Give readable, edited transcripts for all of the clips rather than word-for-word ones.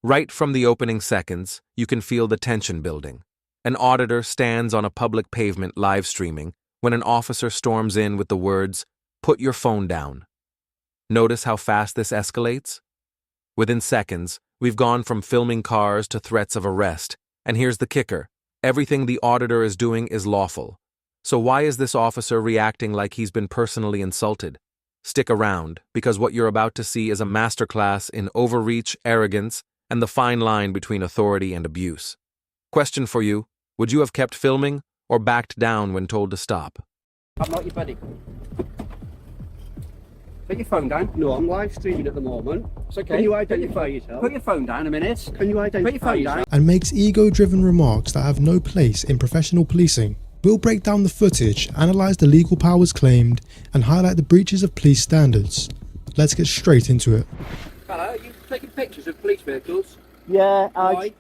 Right from the opening seconds, you can feel the tension building. An auditor stands on a public pavement live streaming when an officer storms in with the words, "Put your phone down." Notice how fast this escalates? Within seconds, we've gone from filming cars to threats of arrest. And here's the kicker. Everything the auditor is doing is lawful. So why is this officer reacting like he's been personally insulted? Stick around, because what you're about to see is a masterclass in overreach, arrogance, and the fine line between authority and abuse. Question for you, would you have kept filming or backed down when told to stop? I'm not your buddy. Put your phone down. No, I'm live streaming at the moment. It's okay. Can you identify yourself? Put your phone down a minute. Can you identify Put your phone yourself? down. And makes ego-driven remarks that have no place in professional policing. We'll break down the footage, analyse the legal powers claimed, and highlight the breaches of police standards. Let's get straight into it. Hello, are you taking pictures of police vehicles? Yeah, Why?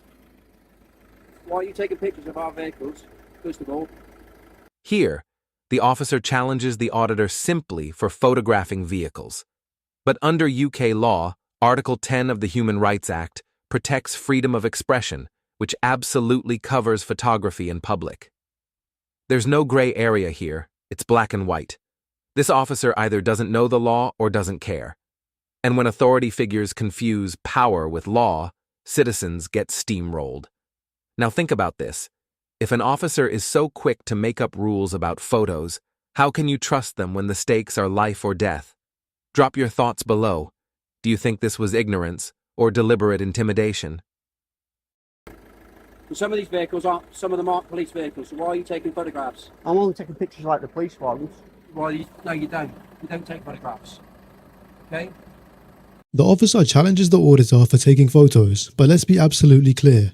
Why are you taking pictures of our vehicles, first of all? Here, the officer challenges the auditor simply for photographing vehicles. But under UK law, Article 10 of the Human Rights Act protects freedom of expression, which absolutely covers photography in public. There's no gray area here, it's black and white. This officer either doesn't know the law or doesn't care. And when authority figures confuse power with law, citizens get steamrolled. Now think about this. If an officer is so quick to make up rules about photos, how can you trust them when the stakes are life or death? Drop your thoughts below. Do you think this was ignorance or deliberate intimidation? Some of these vehicles aren't police vehicles, so why are you taking photographs? I'm only taking pictures like the police ones. No, you don't. You don't take photographs. Okay? The officer challenges the auditor for taking photos, but let's be absolutely clear.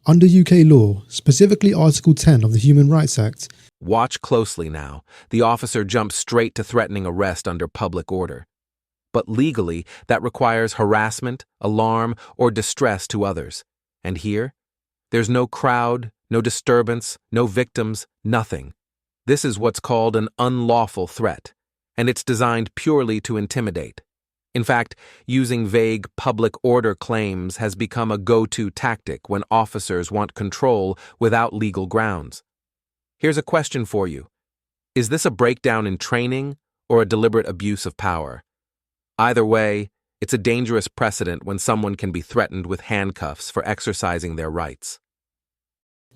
Under UK law, specifically Article 10 of the Human Rights Act, Watch closely now. The officer jumps straight to threatening arrest under public order. But legally, that requires harassment, alarm, or distress to others. And here, there's no crowd, no disturbance, no victims, nothing. This is what's called an unlawful threat, and it's designed purely to intimidate. In fact, using vague public order claims has become a go-to tactic when officers want control without legal grounds. Here's a question for you. Is this a breakdown in training or a deliberate abuse of power? Either way, it's a dangerous precedent when someone can be threatened with handcuffs for exercising their rights.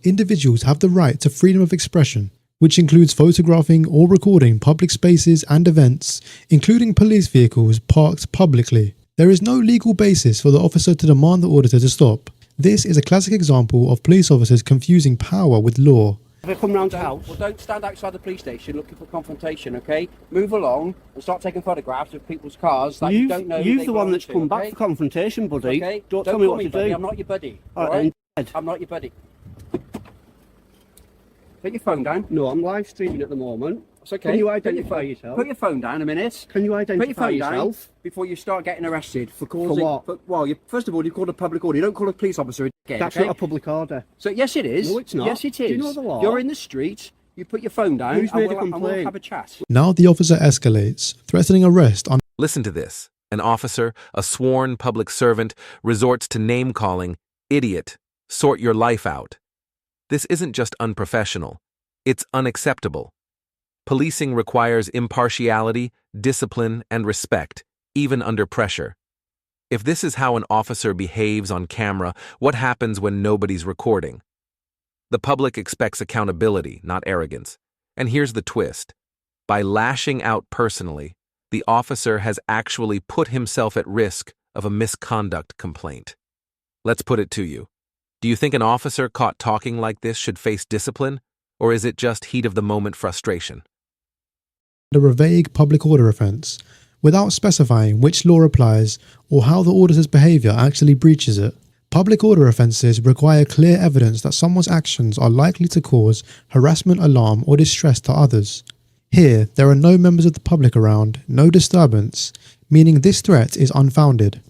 individuals have the right to freedom of expression, which includes photographing or recording public spaces and events, including police vehicles parked publicly. There is no legal basis for the officer to demand the auditor to stop. This is a classic example of police officers confusing power with law. If I come round the house, Well, don't stand outside the police station looking for confrontation, okay? Move along and start taking photographs of people's cars that you don't know who you're they the one belong that's to, come back okay? for confrontation, buddy. Okay? Don't tell me call what to buddy. do. I'm not your buddy. All All right, right? then. I'm not your buddy. Put your phone down. No, I'm live streaming at the moment. It's okay. Can you Put your identify phone- yourself? Put your phone down a minute. Can you Put your identify phone down yourself? before you start getting arrested for causing... what? well, first of all, you called a public order. You don't call a police officer a dickhead, That's okay? not a public order. So, yes, it is. No, it's not. Yes, it is. Do you know the law? You're in the street, you put your phone down, Who's made a and we'll complaint? have a chat. Now the officer escalates, threatening arrest on Listen to this. An officer, a sworn public servant, resorts to name-calling, idiot, sort your life out. This isn't just unprofessional. It's unacceptable. Policing requires impartiality, discipline, and respect, even under pressure. If this is how an officer behaves on camera, what happens when nobody's recording? The public expects accountability, not arrogance. And here's the twist. By lashing out personally, the officer has actually put himself at risk of a misconduct complaint. Let's put it to you. Do you think an officer caught talking like this should face discipline, or is it just heat-of-the-moment frustration? a vague public order offence, without specifying which law applies or how the auditor's behaviour actually breaches it. Public order offences require clear evidence that someone's actions are likely to cause harassment, alarm, or distress to others. Here, there are no members of the public around, no disturbance, meaning this threat is unfounded.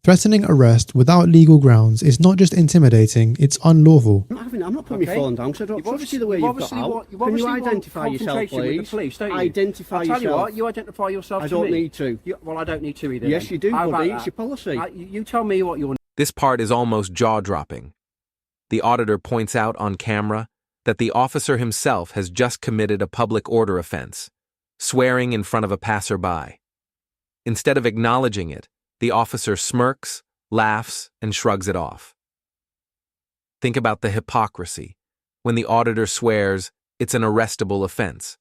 Threatening arrest without legal grounds is not just intimidating, it's unlawful. I'm not putting my phone down because I don't trust you the way you've got out. Can you identify yourself, please? Police, don't you? Identify I'll tell you yourself. what, you identify yourself I to me. don't need to. Well, I don't need to either. Yes, then. you do, How about buddy. that? It's your policy. You tell me what your This part is almost jaw-dropping. The auditor points out on camera that the officer himself has just committed a public order offense, swearing in front of a passerby. Instead of acknowledging it, the officer smirks, laughs, and shrugs it off. Think about the hypocrisy. When the auditor swears, it's an arrestable offense.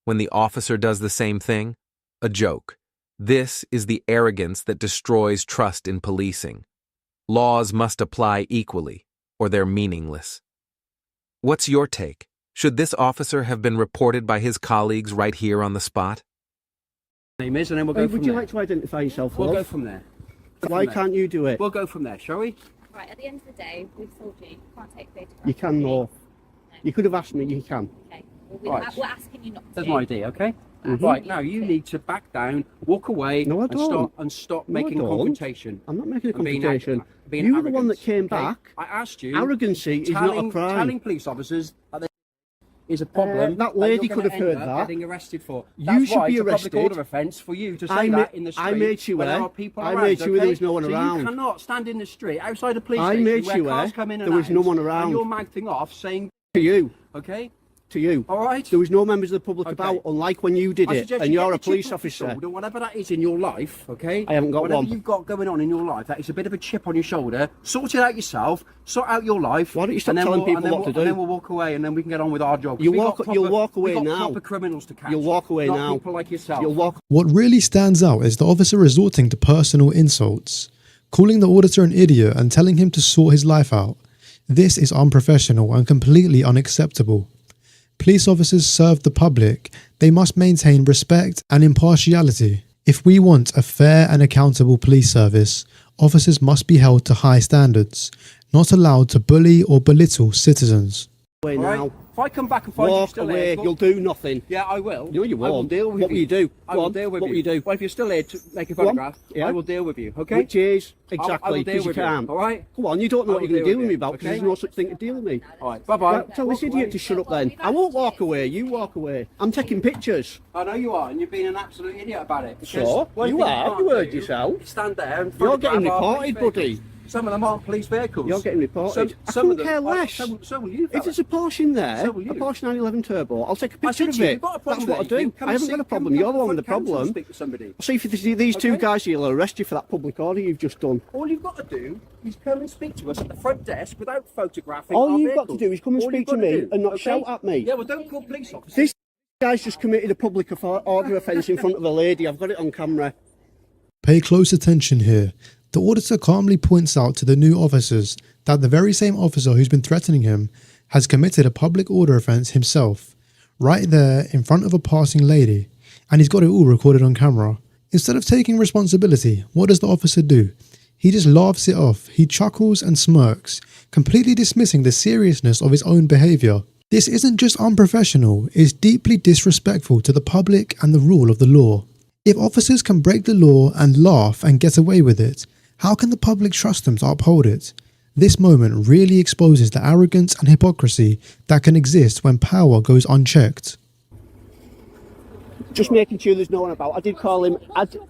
When the officer does the same thing, a joke. This is the arrogance that destroys trust in policing. Laws must apply equally, or they're meaningless. What's your take? Should this officer have been reported by his colleagues right here on the spot? Name is, and then we'll go from there. Would you like to identify yourself, We'll love? go from there. Why can't you do it? We'll go from there, shall we? Right, at the end of the day, we've told you can't take photographs. You can, no. You could have asked me, you can. Okay. Well, Right. we're asking you not to. That's my idea, okay? Mhm. Right, now you need to back down, walk away, No, I and don't. stop No, I making a don't. confrontation. I'm not making a And being confrontation. being You were the one that arrogant, came okay? back. I asked you. Arrogancy is not a crime. Telling police officers that there is a problem. that lady you're could have gonna heard end up that. Getting arrested for. You That's should why be it's a arrested. public order offence for you to say I that in the street. I made you when there aware. are people I around, made sure okay? there was no one so around. You cannot stand in the street outside a police I station made where you cars aware come in and there was no out, one around. And you're mouthing off saying To you. okay. To you. All right. There was no members of the public Okay. about, unlike when you did I it, suggest and you you're get a the police chip off your officer. shoulder, whatever that is in your life, okay? I haven't got whatever one. you've got going on in your life, that is a bit of a chip on your shoulder. Sort it out yourself. Sort out your life. Why don't you stop and then telling we'll, people and then what we'll, to do? And then we'll walk away, and then we can get on with our job. 'Cause You'll we got walk- proper- you'll walk away we got now. Proper criminals to catch. You'll walk away not now. People like yourself. You'll walk. What really stands out is the officer resorting to personal insults, calling the auditor an idiot and telling him to sort his life out. This is unprofessional and completely unacceptable. Police officers serve the public. They must maintain respect and impartiality. If we want a fair and accountable police service, officers must be held to high standards, not allowed to bully or belittle citizens. Away All now. right? If I come back and find you Walk still away. here, You'll do nothing. yeah, I will. No, you I will won't. deal with What will you do? I Go will on. deal with What will you do? Well, if you're still here to make a Go on. photograph, Yeah. I will deal with you. Okay. Which is I exactly will deal because you with can't. All right. Come on, you don't know I what will you're going to deal deal with with me you, about because okay? there's no such thing to deal with me. All right. Bye bye. Right, tell this idiot to shut up then. I won't walk away. You walk away. I'm taking pictures. I know you are, and you're being an absolute idiot about it. because So? one You thing are? can't You heard do yourself. is stand there and You're getting photograph our reported, police buddy. vehicles. Some of them aren't police vehicles. You're getting reported. I Some of couldn't them- care less. So will you. If fella. there's a Porsche in there, So will you. a Porsche 911 Turbo, I'll take a I picture said of to you, it. you've got a problem That's what I there, you do. come I haven't see- got a come problem. You're the one with the front council and problem. Speak to somebody. See if these two Okay. guys here will arrest you for that public order you've just done. All you've got to do is come and speak to us at the front desk without photographing. All our you've got to vehicles. do is come and All speak you've to got me do, and not okay? shout at me. Yeah, well, don't call police officers. This guy's just committed a public order offence in front of a lady. I've got it on camera. Pay close attention here. The auditor calmly points out to the new officers that the very same officer who's been threatening him has committed a public order offence himself, right there in front of a passing lady, and he's got it all recorded on camera. Instead of taking responsibility, what does the officer do? He just laughs it off. He chuckles and smirks, completely dismissing the seriousness of his own behaviour. This isn't just unprofessional, it's deeply disrespectful to the public and the rule of the law. If officers can break the law and laugh and get away with it, how can the public trust them to uphold it? This moment really exposes the arrogance and hypocrisy that can exist when power goes unchecked. Just making sure there's no one about. I did call him a dick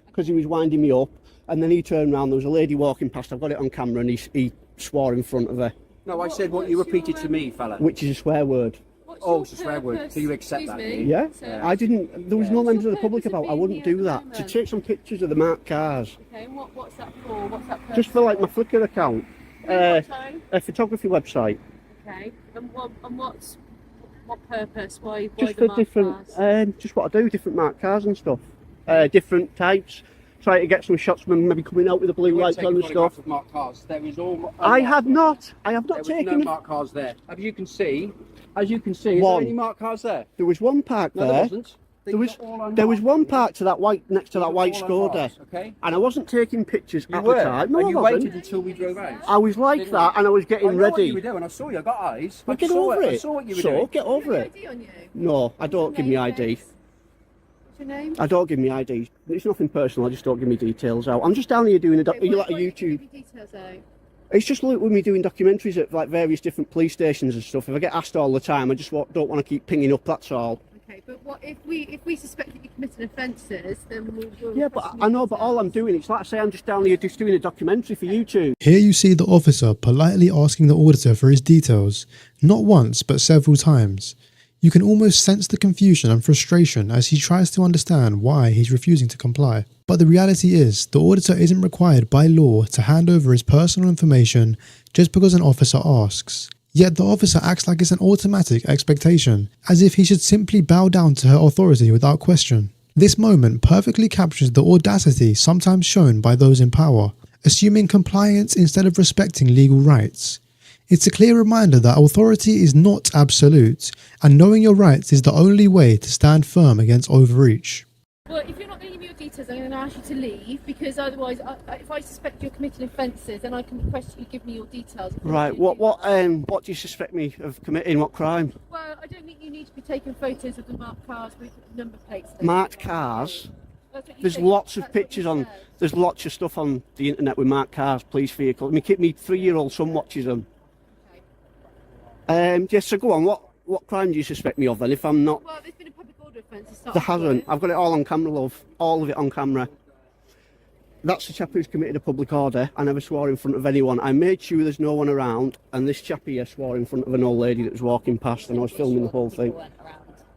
because he was winding me up, and then he turned around. There was a lady walking past. I've got it on camera, and he swore in front of her, No, I said what you repeated to me, fella. which is a swear word. Oh, it's a swear word. So you accept that, do you? Yeah, I didn't. There was no members of the public about. I wouldn't do that. To take some pictures of the marked cars, Okay, and what's that for? What's that for? just for like my Flickr account, Sorry? a photography website. Okay, and what purpose? Why Just the for different, cars? just what I do, different marked cars and stuff, different types. Try to get some shots of them maybe coming out with the blue You lights won't on and take a photograph stuff. of marked cars. There is all. I have not There taken was no marked cars there. As you can see, is One. there any marked cars there? There was one parked No, there there. wasn't. They There was were all there was unmarked. one parked to that white next to that They were white all Skoda, unmarked, okay? and I wasn't taking pictures You at were, the time. No, and you I waited wasn't. until we drove out. I was like Didn't that, you? and I was I getting know what you were ready. doing. I saw you. I got eyes. Well, I get saw over it. I it. saw what you were So doing. get over it. ID on you? No, I don't give me ID. What's your name? I don't give me ID. It's nothing personal. I just don't give me details out. I'm just down here doing are you like a YouTube? Give your details out. It's just like with me doing documentaries at like various different police stations and stuff. If I get asked all the time, I just don't want to keep pinging up. That's all. Okay, but what if we suspect that you committed offences, then we'll Yeah, but I know, but all I'm doing, it's like I say, I'm just down here just doing a documentary for YouTube. Here you see the officer politely asking the auditor for his details, not once but several times. You can almost sense the confusion and frustration as he tries to understand why he's refusing to comply. But the reality is, the auditor isn't required by law to hand over his personal information just because an officer asks. Yet the officer acts like it's an automatic expectation, as if he should simply bow down to her authority without question. This moment perfectly captures the audacity sometimes shown by those in power, assuming compliance instead of respecting legal rights. It's a clear reminder that authority is not absolute, and knowing your rights is the only way to stand firm against overreach. Well, if you're not going to give me your details, I'm going to ask you to leave, because otherwise, if I suspect you're committing offences, then I can request you give me your details. Right, what do you suspect me of committing? What crime? Well, I don't think you need to be taking photos of the marked cars with number plates. Marked cars? That's what you There's said. lots of That's what you pictures on, said. there's lots of stuff on the internet with marked cars, police vehicles. My 3-year-old son watches them. Yes, so go on, what crime do you suspect me of then, if I'm not? Well, there's been a public order offence. to start There off hasn't. with. I've got it all on camera, love. All of it on camera. That's the chap who's committed a public order. I never swore in front of anyone. I made sure there's no one around, and this chap here swore in front of an old lady that was walking past, and I was filming the whole thing.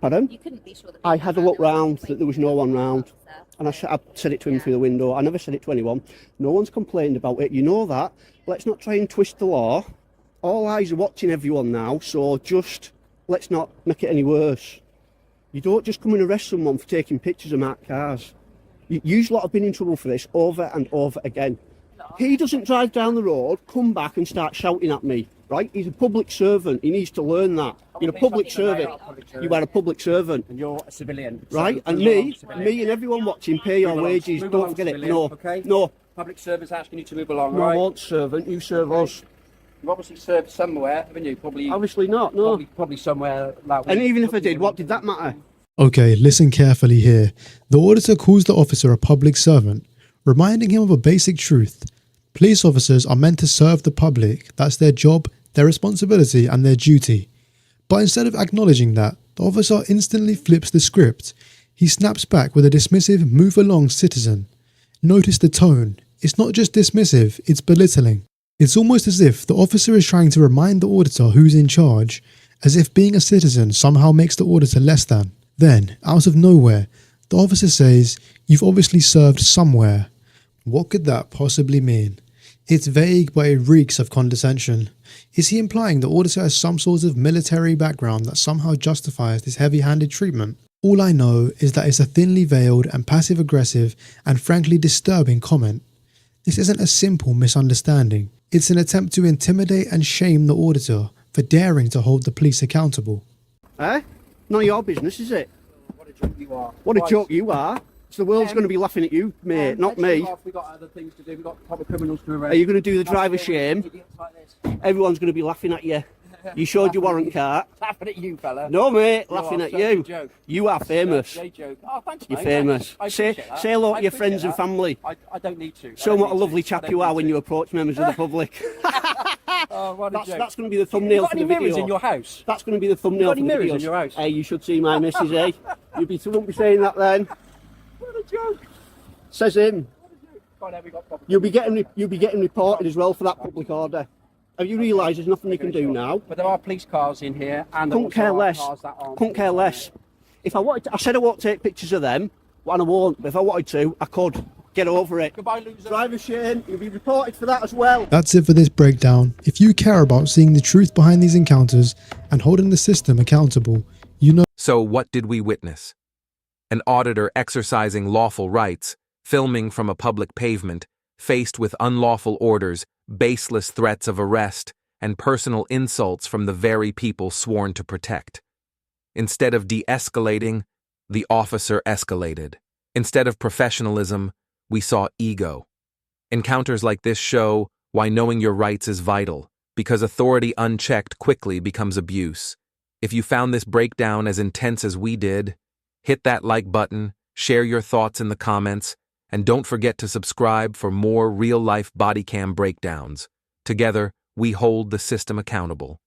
Pardon? You couldn't be sure that I had a look round, that there was no one round. And I said it to him through the window. I never said it to anyone. No one's complained about it. You know that. Let's not try and twist the law. All eyes are watching everyone now, so just let's not make it any worse. You don't just come and arrest someone for taking pictures of marked cars. You lot have been in trouble for this over and over again. He doesn't drive down the road, come back and start shouting at me, right? He's a public servant. He needs to learn that. You're a public servant. You are a public servant. And you're a civilian. Right? So And you're me a civilian. and everyone watching, pay your Move along. wages. Move Don't along, forget it. civilian, No. okay? No. Public servant's asking you to move along, No, I right? won't servant. You serve us. You've obviously served somewhere, haven't you? Probably. Obviously not, no. Probably somewhere like. And even if I did, what did that matter? Okay, listen carefully here. The auditor calls the officer a public servant, reminding him of a basic truth. Police officers are meant to serve the public. That's their job, their responsibility, and their duty. But instead of acknowledging that, the officer instantly flips the script. He snaps back with a dismissive, move along citizen. Notice the tone. It's not just dismissive, it's belittling. It's almost as if the officer is trying to remind the auditor who's in charge, as if being a citizen somehow makes the auditor less than. Then, out of nowhere, the officer says, "You've obviously served somewhere." What could that possibly mean? It's vague, but it reeks of condescension. Is he implying the auditor has some sort of military background that somehow justifies this heavy-handed treatment? All I know is that it's a thinly veiled and passive-aggressive and frankly disturbing comment. This isn't a simple misunderstanding. It's an attempt to intimidate and shame the auditor for daring to hold the police accountable. Eh? None of your business, is it? What a joke you are. What a Right. joke you are. So the world's going to be laughing at you, mate, not Let's me. move off. We've got other things to do. We've got proper criminals to arrest. Are you going to do the driver That's all shame? idiots like this. Everyone's going to be laughing at you. You showed your warrant card. Laughing at you, fella. No, mate, You are laughing at such a you. joke. You are famous. Yeah, joke. Oh, thanks, You're mate. famous. I Say appreciate that. hello I to your appreciate friends and that. family. I don't need to. Show them what a lovely chap you are when you approach members of the public. Oh, what a joke. That's going to be the You thumbnail got for any the mirrors video. in your house? That's going to be the thumbnail got for any the mirrors videos. in your house? Hey, you should see my missus, eh? Won't be saying that then. What a joke. Says him. God, we got proper- You'll be getting reported as well for that public order. Have you realised there's nothing you can do now? But there are police cars in here, and there Couldn't also care are less. cars that aren't. Couldn't care less. If I wanted to, I said I won't take pictures of them, and I won't. But if I wanted to, I could. Get over it. Goodbye, loser. Driver shame. You'll be reported for that as well. That's it for this breakdown. If you care about seeing the truth behind these encounters and holding the system accountable, you know. So what did we witness? An auditor exercising lawful rights, filming from a public pavement, faced with unlawful orders, baseless threats of arrest, and personal insults from the very people sworn to protect. Instead of de-escalating, the officer escalated. Instead of professionalism, we saw ego. Encounters like this show why knowing your rights is vital, because authority unchecked quickly becomes abuse. If you found this breakdown as intense as we did, hit that like button, share your thoughts in the comments, and don't forget to subscribe for more real-life body cam breakdowns. Together, we hold the system accountable.